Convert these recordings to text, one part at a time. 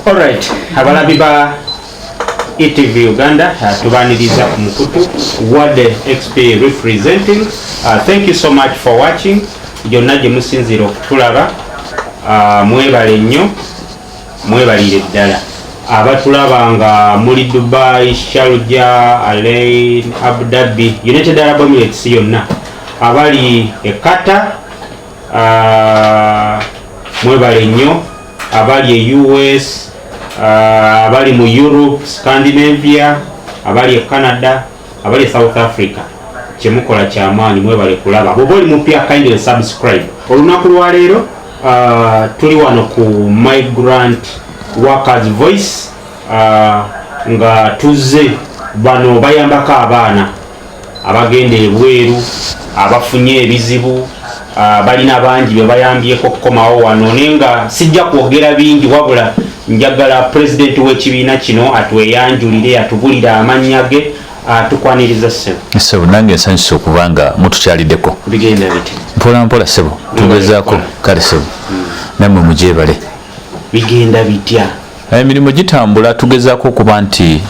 Alright, abalabi ba ETV Uganda tubaniriza ku mukutu what the XP representing. Thank you so much for watching. Jonna gye musinzira okutulaba, mwebale nnyo, mwebalire ddala. Abatulaba nga muli Dubai, Sharjah, Alain, Abu Dhabi, United Arab Emirates yonna, abali e Qatar, mwebale nnyo, abali e US, abali mu Europe, Scandinavia, abali e Canada, abali e South Africa. Kyemukola kyamaanyi, mwebale kulaba. Bw'oli mupya kindly subscribe. Olunaku lwa leero tuli wano ku Migrant Workers Voice, nga tuzze bano bayambako abaana abagenda ebweru, abafunye ebizibu, balina bangi bye bayambyeko okukomawo wano, naye nga sijja kwogera bingi wabula njagala pulezidenti w'ekibiina kino atweyanjulire, atubulire amannya ge, tukwaniriza ssebo. Ssebo, nange nsanyusa okuba nga mutukyaliddeko. Bigenda biti? Mpola mpola ssebo, tugezaako. Kale ssebo, nammwe mugyebale. Bigenda bitya? Emirimu gitambula, tugezaako okuba nti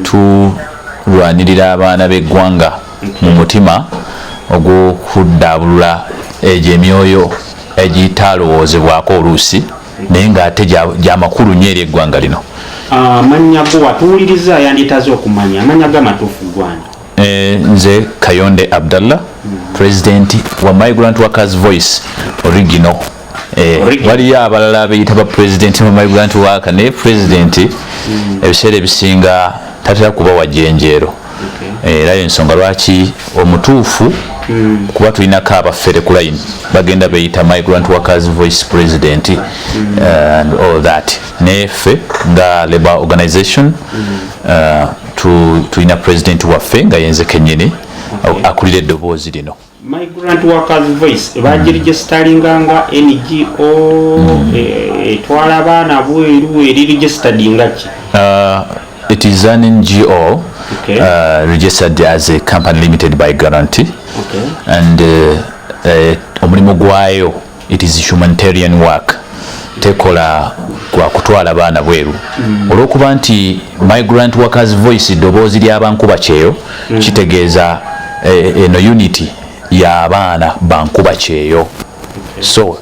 tulwanirira abaana b'eggwanga mu mutima ogw'okuddaabulula egyo emyoyo egitalowoozebwako oluusi naye ng'ate gy'amakulu nnyo eri eggwanga lino. Amannya go watuwuliriza yanditaze okumanya amannya g'amatuufu gwani? Nze Kayonde Abdallah, President wa Migrant Workers Voice original. Waliyo abalala beyita ba President wa Migrant Worker naye President ebiseera ebisinga tatera kuba wajjenjeero. Era ensonga lwaki omutuufu kuba tulinako abafere ku line bagenda beyita Migrant Workers Voice President and all that. Neffe nga Labour Organization tulina President waffe nga yenze kennyini akulira eddoboozi lino. Migrant Workers Voice bagiregisitaringa nga NGO etwala abaana bweru eri registered nga ki? It is an NGO registered as a company limited by guarantee. And omulimu gwayo it is humanitarian work. Tekola kwa kutwala abaana bweru. Olw'okuba nti Migrant Workers Voice ddoboozi lya Bankuba Kyeyo kitegeeza eno unity y'abaana Bankuba Kyeyo. So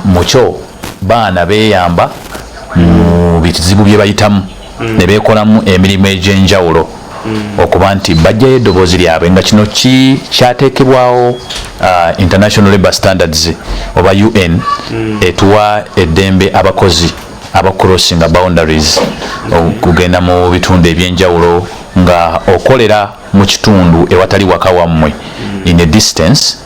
mukyo baana beeyamba mu bizibu bye bayitamu ne beekolamu emirimu egy'enjawulo okuba nti bajjayo eddoboozi lyabwe nga kino kyateekebwawo International Labour Standards oba UN etuwa eddembe abakozi abacrossinga boundaries okugenda mu bitundu ebyenjawulo nga okolera mu kitundu ewatali waka wammwe in a distance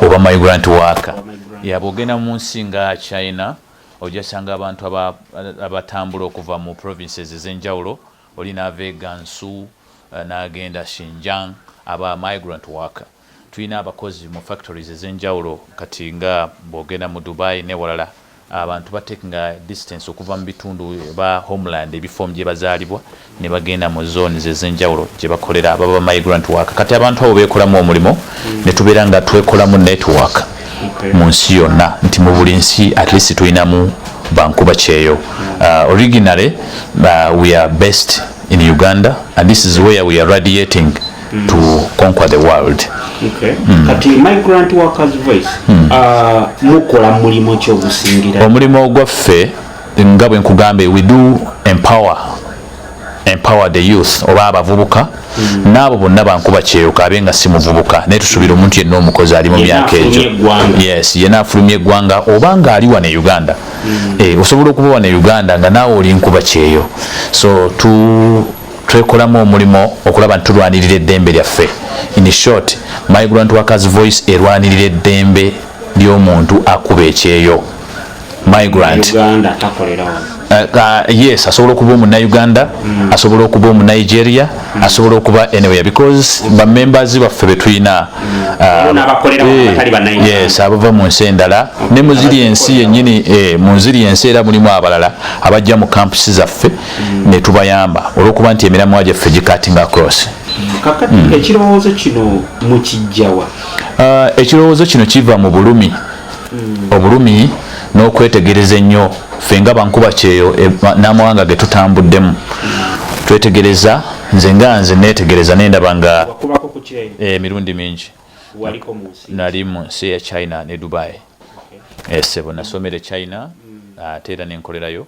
oba migrant worker. Yabogenda mu nsi nga China ojasanga abantu abatambula okuva mu provinces ez'enjawulo, olina Vegansu n'agenda Xinjiang aba migrant worker. Tulina abakozi mu factories ez'enjawulo kati nga bogenda mu Dubai ne walala abantu batekinga distance okuva mu bitundu ba homeland ebifom gye bazaalibwa ne bagenda mu zones ez'enjawulo gye bakolera ababa migrant worker. Kati abantu abo beekolamu omulimo ne tubeera nga twekolamu network mu nsi yonna nti mu buli nsi at least tulinamu Bankuba Kyeyo. Originally we are based in Uganda and this is where we are radiating to conquer the world. Kati Migrant Workers Voice mukola mulimo ki ogusingira? Omulimo gwaffe nga bwe nkugambe, we do empower the youth oba abavubuka n'abo bonna Bankuba Kyeyo kabe nga si muvubuka naye tusuubira omuntu yenna omukozi ali mu myaka egyo. Yes, yenna afulumya eggwanga oba nga ali wane Uganda. Osobola okuba wane Uganda nga naawe oli Nkuba Kyeyo. So twekolamu omulimo okulaba nti tulwanirira eddembe lyaffe. In short, Migrant Workers Voice erwanirira eddembe ly'omuntu akuba ekyeyo. Migrant. Yes, asobola okuba Omunayuganda, asobola okuba Omunigeria, asobola okuba anywhere because ba members baffe betulina yes, abava mu nsi endala ne muziri ensi yennyini mu nziri ensi era mulimu abalala abajja mu campusi zaffe ne tubayamba olw'okuba nti emiramwa gyaffe gikating across. Kakati ekirowoozo kino mukijjawa? Ekirowoozo kino kiva mu Bulumi. Obulumi n'okwetegereza ennyo ffe nga Bankuba Kyeyo n'amawanga ge tutambuddemu twetegereza nze neetegereza nendaba nga emirundi mingi nali mu nsi ya China ne Dubai. Sebo nasomere China ate era nenkolerayo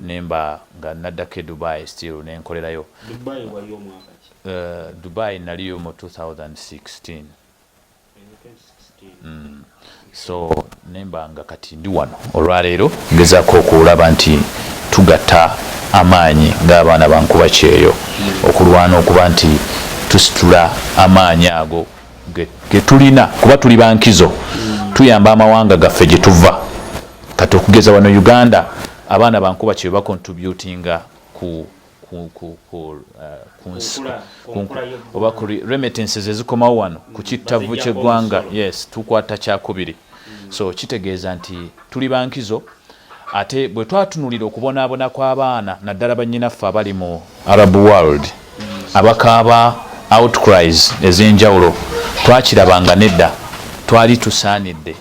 nemba nga naddako Dubai still nenkolerayo. Dubai naliyo mu 2016. So nemba nga kati ndi wano olwaleero ngezaako okulaba nti tugatta amaanyi ng'abaana Bankuba Kyeyo okulwana okuba nti tusitula amaanyi ago ge tulina kuba tuli bankizo tuyamba amawanga gaffe gye tuva. Kati okugeza wano Uganda abaana Bankuba Kyeyo bakontributinga ku oba ku remittances ezikomawo wano ku kittavu ky'eggwanga. Yes, tukwata kyakubiri. So kitegeeza nti tuli bankizo ate bwe twatunulira okubonaabona kw'abaana naddala bannyinaffe abali mu Arab world abakaaba outcries ez'enjawulo twakirabanga nedda twali tusaanidde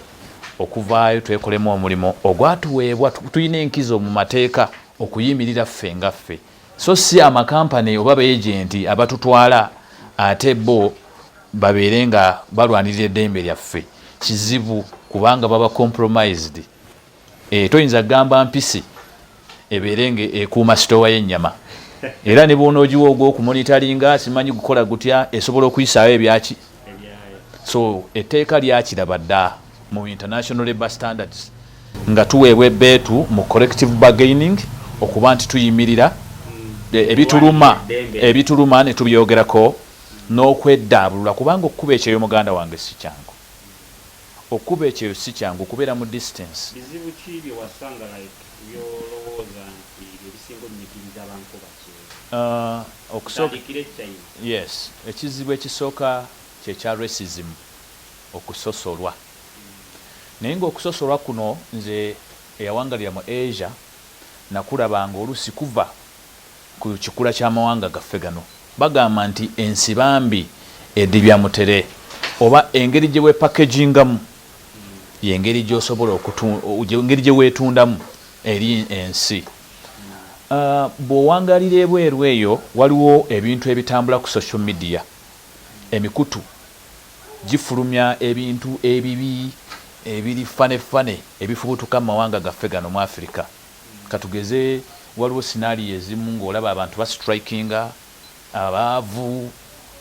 okuvaayo twekolemu omulimu ogwatuweebwa tulina enkizo mu mateeka okuyimirira ffe nga ffe, so si amakampani oba beejenti abatutwala ate bo babeere nga balwanirira eddembe lyaffe. Kizibu kubanga baba compromised. Toyinza gamba mpisi ebeere nga ekuuma sitowa y'ennyama era ne bw'onoogiwa ogw'okumonitaringa simanyi gukola gutya esobola okuyisaayo ebyaki. So etteeka lyakiraba dda mu international labour standards nga tuweebwa ebbeetu mu collective bargaining okuba nti tuyimirira ebituluma ne tubyogerako n'okweddaabulula kubanga okukuba ekyeyo muganda wange si kyangu. Okuba ekyeyo si kyangu kubeera mu distance. Bizibu ki bye wasanga byolowooza nti ebisinga omunyikiriza Bankuba Kyeyo? Yes, ekizibu ekisooka kyekya racism, okusosolwa. Naye ng'okusosolwa kuno nze eyawangalira mu Asia nakulabanga oluusi kuva ku kikula ky'amawanga gaffe gano. Bagamba nti ensibambi edibya mutere oba engeri gye weepakegingamu y'engeri gy'osobola engeri gye weetundamu eri ensi. Bw'owangalira ebweru eyo waliwo ebintu ebitambula ku social media. Emikutu gifulumya ebintu ebibi ebiri fane ebifubutuka mu mawanga gaffe gano mu Africa. Katugeze waliwo scenario ezimu ng'olaba abantu bastrikinga, abaavu,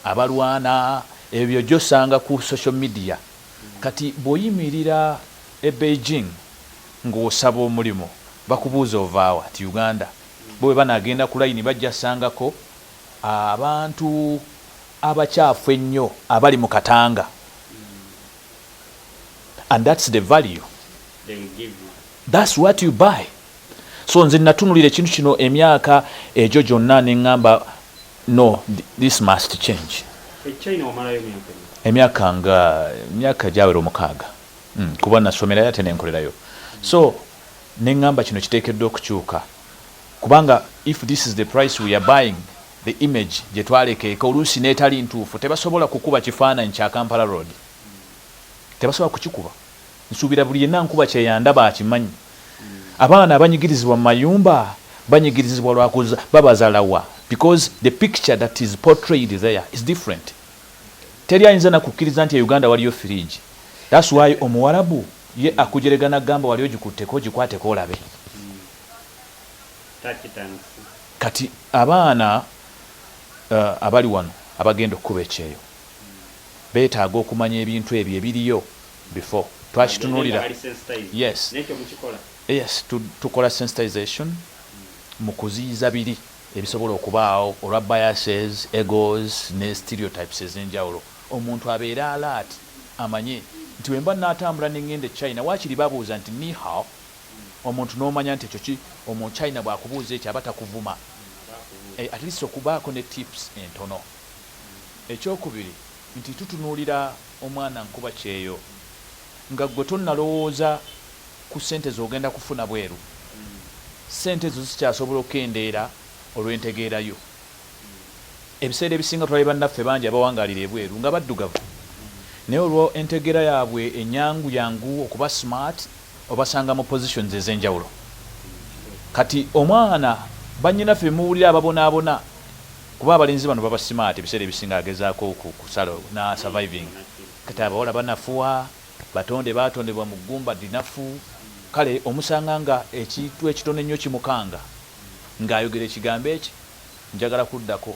abalwana, ebyo gy'osanga ku social media. Kati bw'oyimirira e Beijing ng'osaba omulimu bakubuuza ovaawa ti Uganda, bwe banagenda ku layini bajja sangako abantu abakyafu ennyo abali mu katanga. And that's the value. They will give you. That's what you buy. So nze natunulira ekintu kino emyaka egyo gyonna ne ngamba no, this must change. China omalayo emyaka emyaka gyawera 6 kuba nasomerayo ate nenkolerayo. So ne ngamba kino kiteekeddwa okukyuka kubanga if this is the price we are buying, the image gye twalekeeka oluusi n'etali ntuufu tebasobola kukuba kifaananyi kya Kampala Road. Tebasobola kukikuba. Nsuubira buli yenna Nkuba Kyeyo andaba akimanyi. Abaana abanyigirizibwa mu mayumba banyigirizibwa lwakuza babazaalawa because the picture that is portrayed there is different. Teri ayinza nakukkiriza nti Uganda waliyo fridge. That's why omuwarabu ye akujeregana gamba waliyo gikutteko gikwateko olabe. Kati abaana abali wano abagenda okukuba ekyeyo beetaaga okumanya ebintu ebyo ebiriyo before twakitunulira. Yes, tukola sensitization mu kuziyiza biri ebisobola okubaawo olwa biases, egos ne stereotypes ez'enjawulo. Omuntu abeera alert amanye nti wemba n'atambula n'engenda China waakiri babuuza nti ni hao, omuntu n'omanya nti ekyo ki omuntu China bw'akubuuza ekyo aba takuvuma. At least okubaako ne tips entono. Ekyokubiri nti tutunuulira omwana Nkuba Kyeyo nga gwe tonnalowooza ku ssente z'ogenda kufuna bweru. Ssente zo zikyasobola okukendeera olw'entegeerayo. Ebiseera ebisinga twali bannaffe bangi abawangalira ebweru nga baddugavu, naye olwo entegeera yaabwe ennyangu yangu okuba smart obasanga mu positions ez'enjawulo. Kati omwana bannyinaffe muwulira ababonaabona kuba abalenzi bano baba smart ebiseera ebisinga agezaako kusala na surviving. Kati abawala banafuwa batonde batondebwa mu ggumba dinafu. Kale omusanga nga ekintu ekitono ennyo kimukanga ng'ayogera ekigambo eki njagala kuddako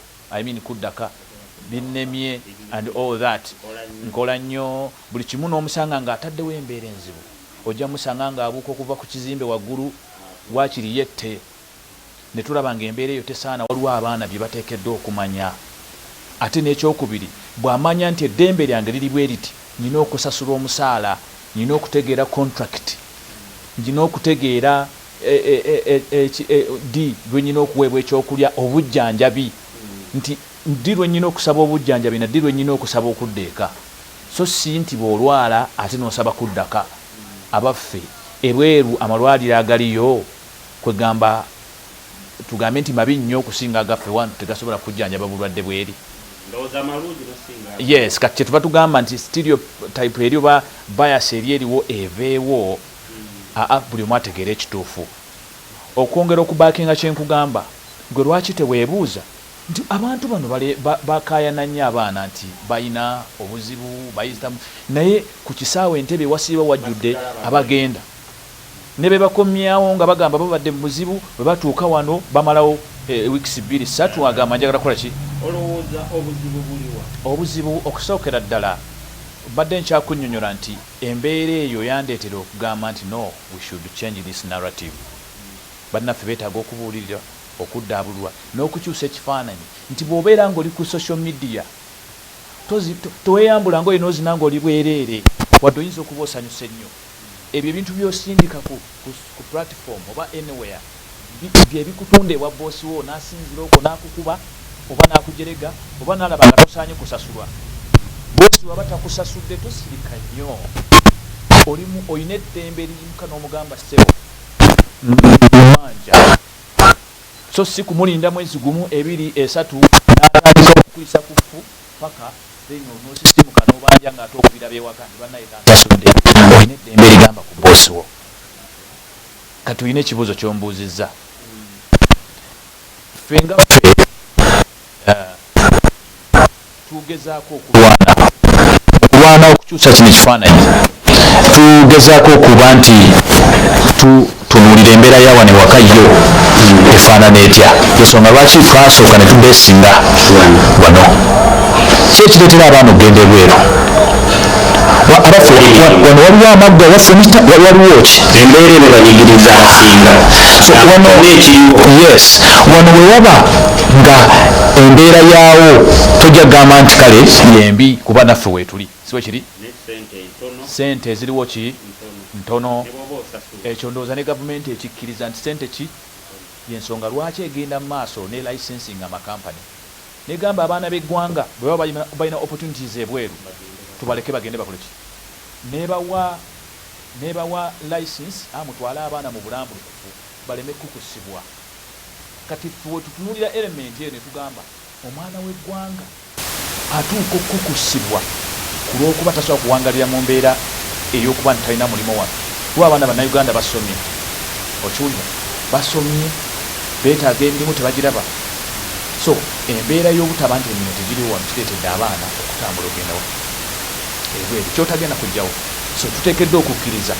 kuddaka binnemye and all that nkola nnyo buli kimu n'omusanga ng'ataddewo embeera enzibu. Ojja musanga ng'abuuka okuva ku kizimbe waggulu waakiri yette ne tulaba ng'embeera eyo tesaana. Waliwo abaana bye bateekeddwa okumanya. Ate n'ekyokubiri bw'amanya nti eddembe lyange liri bwe riti, nina okusasula omusaala, nina okutegeera contract, nina okutegeera di lwe nina okuweebwa ekyokulya, obujjanjabi, nti di lwe nina okusaba obujjanjabi na di lwe nina okusaba okuddeeka. So si nti bw'olwala ate n'osaba kuddaka. Abaffe ebweru amalwaliro agaliyo kwegamba tugambe nti mabi nnyo okusinga agaffe wano tegasobola kujjanjaba bulwadde bweri. Yes, kati kyetuba tugamba nti stereotype eri oba bias eri eriwo eveewo, buli omu ategeera ekituufu. Okwongera okubaakinga kyenkugamba, gwe lwaki teweebuuza nti abantu bano bakaayana nnyo abaana nti balina obuzibu bayitamu, naye ku kisaawe Entebbe wasiiba wajjudde abagenda ne be bakomyawo nga bagamba babadde mu buzibu, bwe batuuka wano bamalawo weeks 2-3 agamba njagala kukola ki. Olowooza obuzibu buliwa? Obuzibu okusookera ddala badde nkyakunnyonnyola nti embeera eyo yandeetera okugamba nti no, we should change this narrative. Bannaffe beetaaga okubuulirira, okuddaabulwa n'okukyusa ekifaananyi nti bw'obeera ng'oli ku social media toweeyambula ng'olina ozina ng'oli bwereere wadde oyinza okuba osanyusa ennyo. Ebyo ebintu by'osindika ku platform oba anywhere bye bikutunda ewa boosi wo n'asinzira okwo n'akukuba oba n'akujerega oba n'alaba nga tosaanye kusasulwa. Boosi waba takusasudde tosirika nnyo, olina eddembe eriyimuka n'omugamba ssebo manja. So si kumulinda mwezi gumu 2-3 n'atandika okukuyisa ku ffu paka n'osisimuka n'obanja ng'ate okubira beewaka nti bannaye tansasudde. Olina eddembe erigamba ku boosi wo. Kati olina ekibuuzo ky'ombuuzizza. Ffe nga ffe tugezaako okulwana okukyusa kino ekifaananyi. Tugezaako okuba nti tunuulira embeera y'awane waka yo efaanana etya. Ensonga lwaki twasooka ne tubeesinga wano. Si ekireetera abaana okugenda ebweru. Abaffe wano waliwo amagga waffe waliwo ki embeera eno banyigiriza abasinga. Yes, wano we waba nga embeera yaawo tojja kugamba nti kale yembi kuba naffe weetuli si bwe kiri. Sente eziriwo ki ntono. Ekyo ndowooza ne gavumenti ekikkiriza nti sente ki yensonga lwaki egenda mu maaso ne licensing amakampani. Negamba abaana b'eggwanga bwe baba balina opportunities ebweru tubaleke bagende bakole ki. Nebawa license amutwale abaana mu bulambulukufu baleme kukusibwa. Kati ffe tutunuulira element eyo ne tugamba omwana w'eggwanga atuuka okukusibwa ku lw'okuba tasobola kuwangalira mu mbeera ey'okuba nti talina mulimo wano. Kuba abaana bannayuganda basomye, okiwulira, basomye beetaaga emirimu tebagiraba. So embeera y'obutaba nti emirimu tegiriwo wano kireetedde abaana okutambula ogendawo ebweru kyotagenda kujjawo. So tuteekeddwa okukkiriza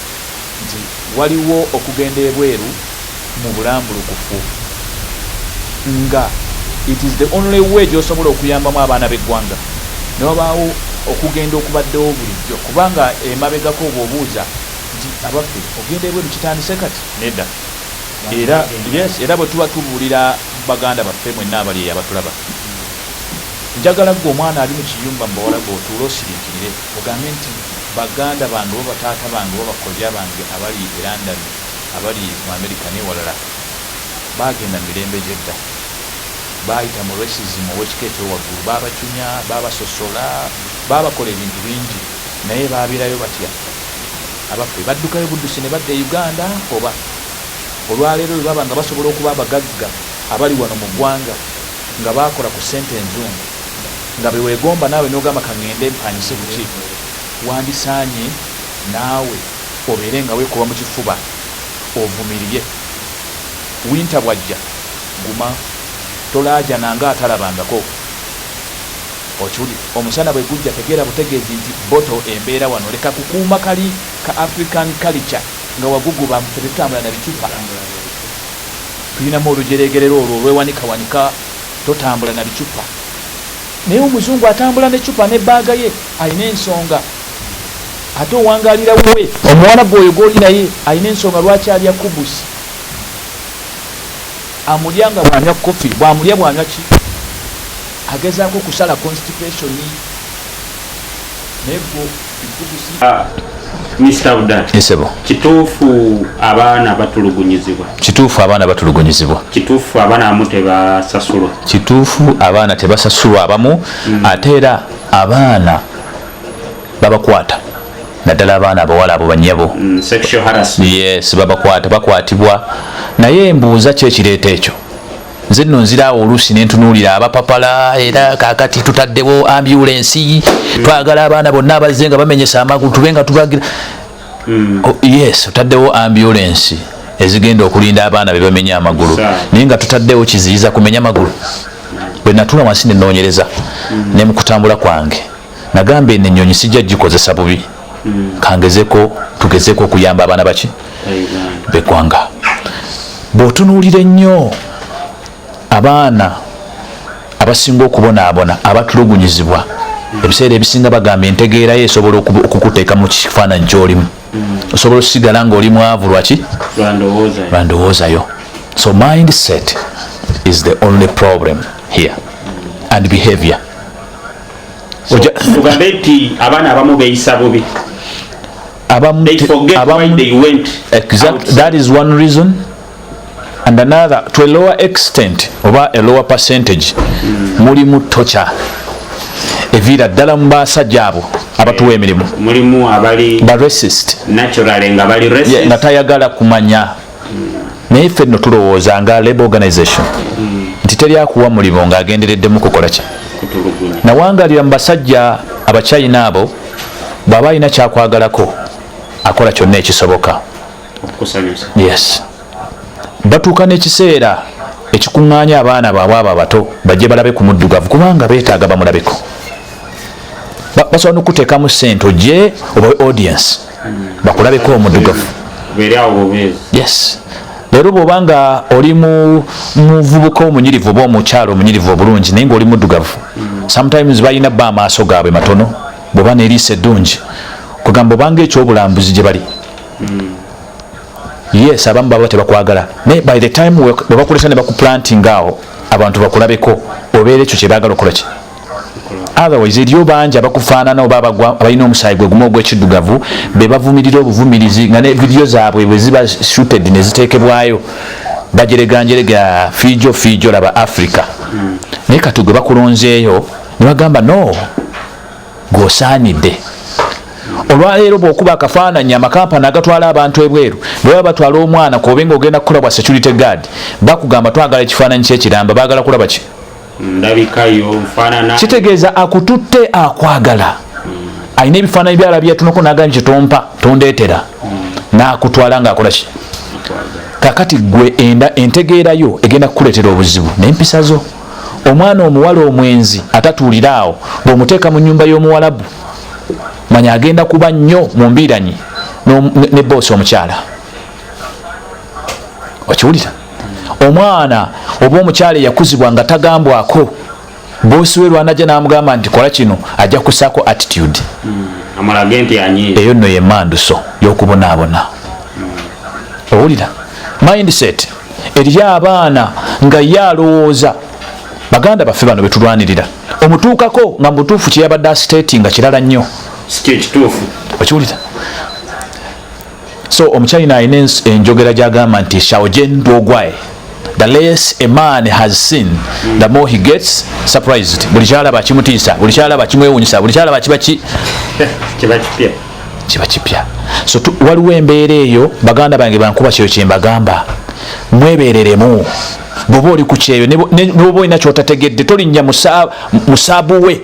nti waliwo okugenda ebweru mu bulambulukufu nga it is the only way gy'osobola okuyambamu abaana b'eggwanga. Ne wabaawo okugenda okubaddewo bulijjo kubanga emabegako bw'obuuza nti abaffe ogenda ebweru kitandise kati nedda. Era bwe tuba tubuulira baganda baffe mwenna abali eyo abatulaba, njagala gwe omwana ali mu kiyumba mubawala gwe otuula osiriikirire ogambe nti baganda bange oba bataata bange oba bakolya bange abali e London abali mu America n'ewalala baagenda mu mirembe gy'edda, baayita mu racism ow'ekika ekyowaggulu, baabacunya, baabasosola, baabakola ebintu bingi, naye baabeerayo batya. Abaffe baddukayo buddusi ne badda e Uganda oba olwaleero bwe baba nga basobola okuba abagagga abali wano mu ggwanga nga baakola ku ssente enzungu nga bwe weegomba naawe n'ogamba kangende mpanyise buki, wandisaanye naawe obeere nga weekuba mu kifuba ovumirire. Winta bwajja guma tolaaja nanga atalabangako. Okiwuli omusana bwe gujja tegeera butegeezi nti boto embeera wano leka kukuuma kali ka African culture nga waguguba tetutambula na bicupa. Tulinamu olujeregerero olwo olwewanikawanika totambula na bicupa. Naye omuzungu atambula n'ecupa n'ebbaaga ye alina ensonga. Ate owangalira wuwe omuwala bw'oyo gw'oli naye alina ensonga lwaki alya kubusi. Amulya nga bw'anywa kofi, bw'amulya bw'anywa ki? Agezaako kusala constipation. Naye gwo kubusi. Mr. Udan. Yesebo. Kituufu abaana batulugunyizibwa. Kituufu abaana batulugunyizibwa. Kituufu abaana abamu tebasasulwa. Kituufu abaana tebasasulwa abamu. Ate era abaana babakwata. Naddala abaana abawala abo banyabo. Sexual harassment. Yes, bakwatibwa. Naye mbuuza ki ekireeta ekyo? Nze nno nziraawo oluusi ne ntunuulira abapapala era kaakati tutaddewo ambulance twagala abaana bonna abazze nga bamenyesa amagulu tube nga tubagira. Yes, tutaddewo ambulance ezigenda okulinda abaana be bamenya amagulu naye nga tutaddewo kiziyiza kumenya magulu. Bwe natula wansi ne nnoonyereza ne mu kutambula kwange nagamba eno ennyonyi sijja gikozesa bubi. Kangezeko tugezeko okuyamba abaana baki beggwanga. Bw'otunuulira ennyo abaana abasinga okubonaabona abatulugunyizibwa ebiseera ebisinga bagamba entegeera ye esobola okukuteeka mu kifaananyi ky'olimu. Osobola okusigala ng'oli mwavu lwaki? Lwandowoozayo. So mindset is the only problem here and behavior. Tugambe nti abaana abamu beeyisa bubi. They forget why they went. Exactly. That is one reason. And another, to a lower extent, oba a lower percentage, mulimu tocha. Evira ddala mu basajja abo abatuwa emirimu. Mulimu abali ba racist. Naturally nga bali racist. Nga tayagala kumanya. Naye ffe nno tulowooza nga labor organization. Nti teri akuwa mulimu ng'agendereddemu kukola ki? Nawangalira mu basajja Abachina abo bw'aba alina kyakwagalako akola kyonna ekisoboka. Yes. Batuuka n'ekiseera ekikuŋŋaanya abaana baabwe abo abato bajje balabe ku muddugavu kubanga beetaaga bamulabeko. Basobola n'okuteekamu ssente ojje oba audience bakulabeko omuddugavu. Yes. Leero bw'oba nga oli muvubuka omunyirivu oba omukyalo omunyirivu obulungi naye ng'oli muddugavu, sometimes balina bba amaaso gaabwe matono bw'oba n'eriiso eddungi kugamba obanga ekyobulambuzi gye bali. Yes, abamu baba tebakwagala. Naye by the time bwe bakuleta ne bakuplanting awo abantu bakulabeko obeera ekyo kye baagala okukola ki? Otherwise eriyo bangi abakufaanana oba abalina omusaayi gwe gumu ogw'ekiddugavu be bavumirira obuvumirizi nga ne vidiyo zaabwe bwe ziba shooted ne ziteekebwayo bajereganjerega fiijo laba Africa. Naye kati gwe bakulonzeeyo ne bagamba no gwosaanidde. Olwaleero bw'okuba akafaananyi amakampani agatwala abantu ebweru bwe baba batwala omwana kobenga ogenda kukolabwa security guard bakugamba twagala ekifaananyi ky'ekiramba baagala kulaba ki? Ndabikayo mfaanana. Kitegeeza akututte akwagala. Alina ebifaananyi byalabye tunako n'agambye kye tompa tondeetera n'akutwala ng'akola ki? Kakati gwe entegeerayo egenda kukuleetera obuzibu n'empisa zo. Omwana omuwala omwenzi atatuulira awo bw'omuteeka mu nnyumba y'omuwalabu manya agenda kuba nnyo mu mbiranyi ne boosi omukyala. Okiwulira? Omwana oba omukyala yakuzibwa nga tagambwako boosi we lwanajja n'amugamba nti kola kino ajja kusaako attitude. Amalage nti anyiiza. Eyo nno ye mmanduso y'okubonaabona. Owulira? Mindset eri abaana nga ye alowooza baganda baffe bano be tulwanirira omutuukako nga mutuufu kye yabadde asitatinga kirala nnyo. Kituufu. Okiwulira? So omukyalina alina enjogera gy'agamba nti shaojen dwogwae, the less a man has seen the more he gets surprised. Buli kyalaba kimutiisa, buli kyalaba kimwewuunyisa, buli kyalaba kiba kipya. So waliwo embeera eyo baganda bange Bankuba kyeyo kye mbagamba mwebeereremu. Bw'oba oli ku kyeyo n'oba olina ky'otategedde tolinnya musaabu we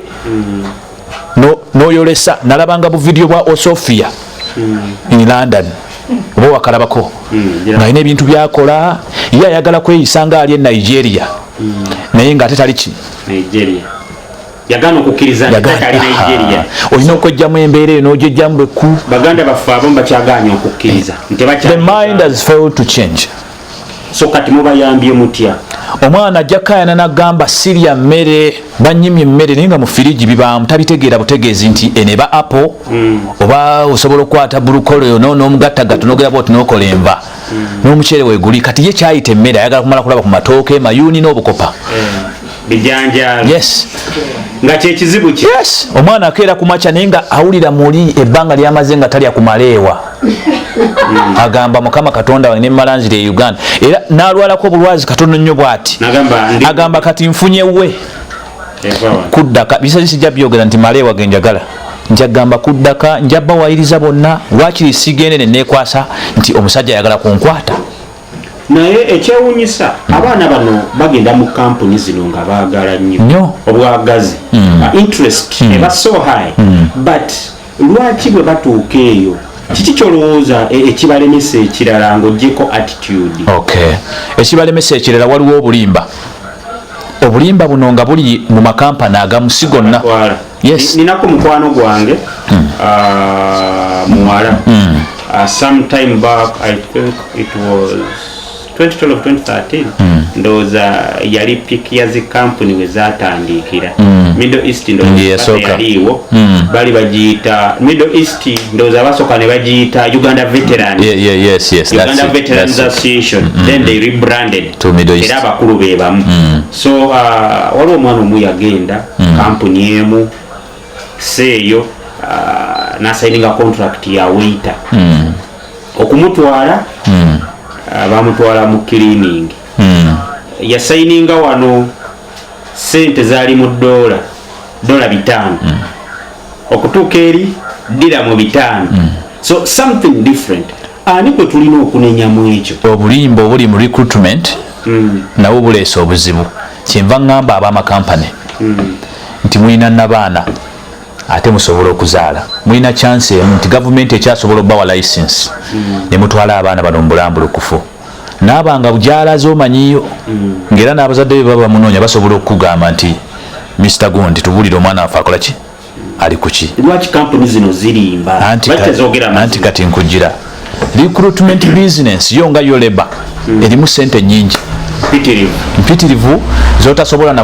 n'oyolesa. Nalabanga bu vidiyo bwa Osofia in London oba wakalabako ng'alina ebintu byakola ye ayagala kweyisa nga ali e Nigeria naye ng'ate tali ki Nigeria yagana okukkiriza ali Nigeria olina okwejjamu embeera eno ogyejjamu beku baganda baffe abamu bakyaganya okukkiriza the mind has failed to change. So kati mubayambye mutya omwana ajja kayana n'agamba sirya mmere banyimye emmere naye nga mu firiji bibaamu tabitegeera butegeezi nti eneba apple oba osobola okukwata bulukolo n'omugattagatta n'ogera bwoti n'okola enva n'omuceere weeguli kati ye kyayita emmere ayagala kumala kulaba ku matooke mayuuni n'obukopa bijanjaalo yes nga kyekizibu ki yes omwana akeera ku makya naye nga awulira muli ebbanga lyamaze nga talya ku maleewa agamba mukama katonda wange nemalanzira e Uganda era n'alwalako obulwazi katono nnyo bw'ati agamba kati nfunyewe kuddaka bisasi sijja byogera nti maleewa ge njagala njagamba kuddaka njabba wayiriza bonna waakiri sigende nekwasa nti omusajja ayagala kunkwata naye ekyewuunyisa abaana bano bagenda mu kampuni zino nga baagala nnyo obwagazi interest eba so high but lwaki bwe batuuka eyo kiki kyolowooza ekibalemesa ekirala ng'oggyeko attitude ekibalemesa ekirala waliwo obulimba buno nga buli mu makampani agamusi gonna ninako mukwano gwange muwala sometime back I think it was 2012-2013 ndowooza yali piki ya zi kampuni we zatandikira Middle East ndowooza yaliiwo bali bagiyita Middle East ndowooza basooka ne bagiyita Uganda Veterans Uganda Veterans Association then they rebranded era abakulu be bamu so waliwo omwana omu yagenda kampuni emu seeyo n'asayininga contract ya waiter okumutwala bamutwala mu cleaning yasayininga wano sente zaali mu $5 okutuuka eri $5 so something different ani kwe tulina okunenyamu ekyo obulimba obuli mu recruitment nawo buleesa obuzibu kyenva ngamba ab'amakampani nti mulina nabaana ate musobola okuzaala mulina chance emu nti gavumenti ekyasobola obbawa license ne mutwala abaana bano mu bulambulukufu naabanga bujaalaze omanyiyo ng'era n'abazadde be baba munoonya basobola okukugamba nti Mr. Gundi tubuulire omwana waffe akola ki ali ku ki lwaki kampuni zino zirimba anti kati nkujira recruitment business yo nga yo leba erimu sente nnyingi mpitirivu zotasobola na